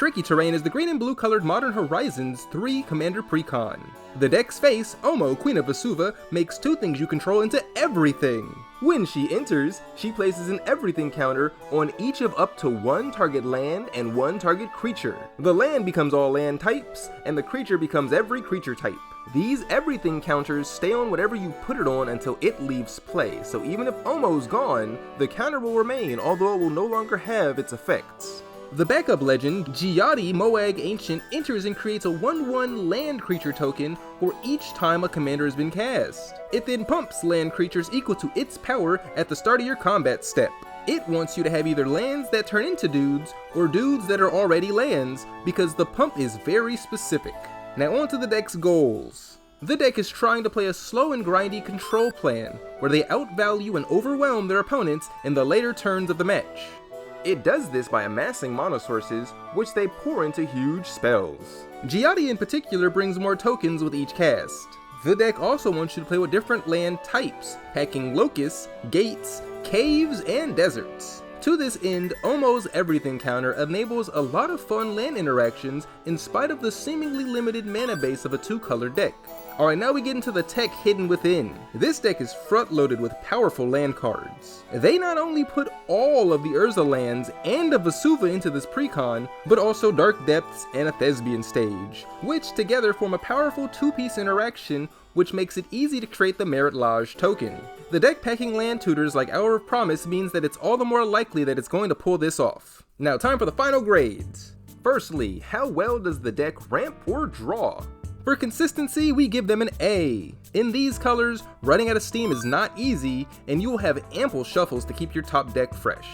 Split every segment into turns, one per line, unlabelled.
tricky terrain is the green and blue colored Modern Horizons 3 Commander Precon. The deck's face, Omo, Queen of Vesuva, makes 2 things you control into everything. When she enters, she places an everything counter on each of up to 1 target land and 1 target creature. The land becomes all land types, and the creature becomes every creature type. These everything counters stay on whatever you put it on until it leaves play, so even if Omo's gone, the counter will remain, although it will no longer have its effects. The backup legend, Jada Moag Ancient, enters and creates a 1/1 land creature token for each time a commander has been cast. It then pumps land creatures equal to its power at the start of your combat step. It wants you to have either lands that turn into dudes, or dudes that are already lands, because the pump is very specific. Now on to the deck's goals. The deck is trying to play a slow and grindy control plan, where they outvalue and overwhelm their opponents in the later turns of the match. It does this by amassing mana sources, which they pour into huge spells. Giada in particular brings more tokens with each cast. The deck also wants you to play with different land types, packing locusts, gates, caves, and deserts. To this end, Omo's everything counter enables a lot of fun land interactions in spite of the seemingly limited mana base of a 2-color deck. Alright, now we get into the tech hidden within. This deck is front-loaded with powerful land cards. They not only put all of the Urza lands and a Vesuva into this precon, but also Dark Depths and a Thespian Stage, which together form a powerful 2-piece interaction which makes it easy to create the Merit Lodge token. The deck packing land tutors like Hour of Promise means that it's all the more likely that it's going to pull this off. Now time for the final grades. Firstly, how well does the deck ramp or draw? For consistency, we give them an A. In these colors, running out of steam is not easy, and you will have ample shuffles to keep your top deck fresh.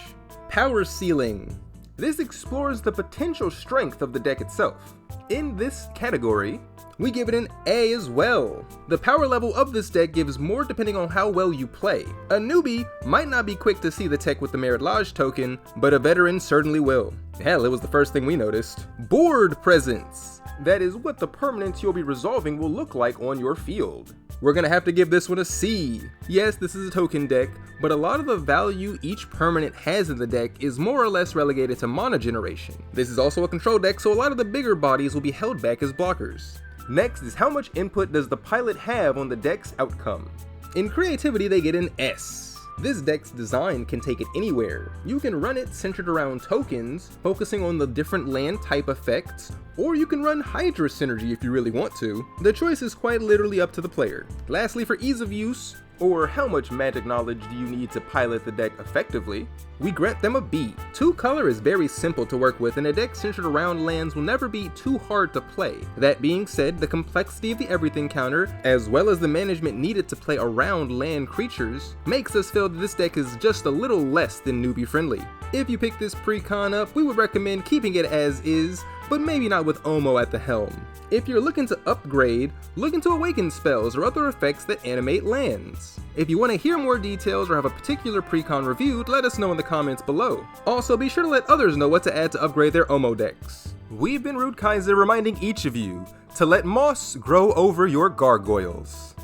Power ceiling. This explores the potential strength of the deck itself. In this category, we give it an A as well. The power level of this deck gives more depending on how well you play. A newbie might not be quick to see the tech with the Merit Lodge token, but a veteran certainly will. Hell, it was the first thing we noticed. Board presence. That is what the permanents you'll be resolving will look like on your field. We're gonna have to give this one a C. Yes, this is a token deck, but a lot of the value each permanent has in the deck is more or less relegated to mana generation. This is also a control deck, so a lot of the bigger bodies will be held back as blockers. Next is how much input does the pilot have on the deck's outcome. In creativity, they get an S. This deck's design can take it anywhere. You can run it centered around tokens, focusing on the different land type effects, or you can run Hydra Synergy if you really want to. The choice is quite literally up to the player. Lastly, for ease of use, or how much magic knowledge do you need to pilot the deck effectively, we grant them a B. 2-color is very simple to work with, and a deck centered around lands will never be too hard to play. That being said, the complexity of the everything counter, as well as the management needed to play around land creatures, makes us feel that this deck is just a little less than newbie friendly. If you pick this precon up, we would recommend keeping it as is, but maybe not with Omo at the helm. If you're looking to upgrade, look into awaken spells or other effects that animate lands. If you want to hear more details or have a particular precon reviewed, let us know in the comments below. Also, be sure to let others know what to add to upgrade their Omo decks. We've been Jada Kaiser reminding each of you to let moss grow over your gargoyles.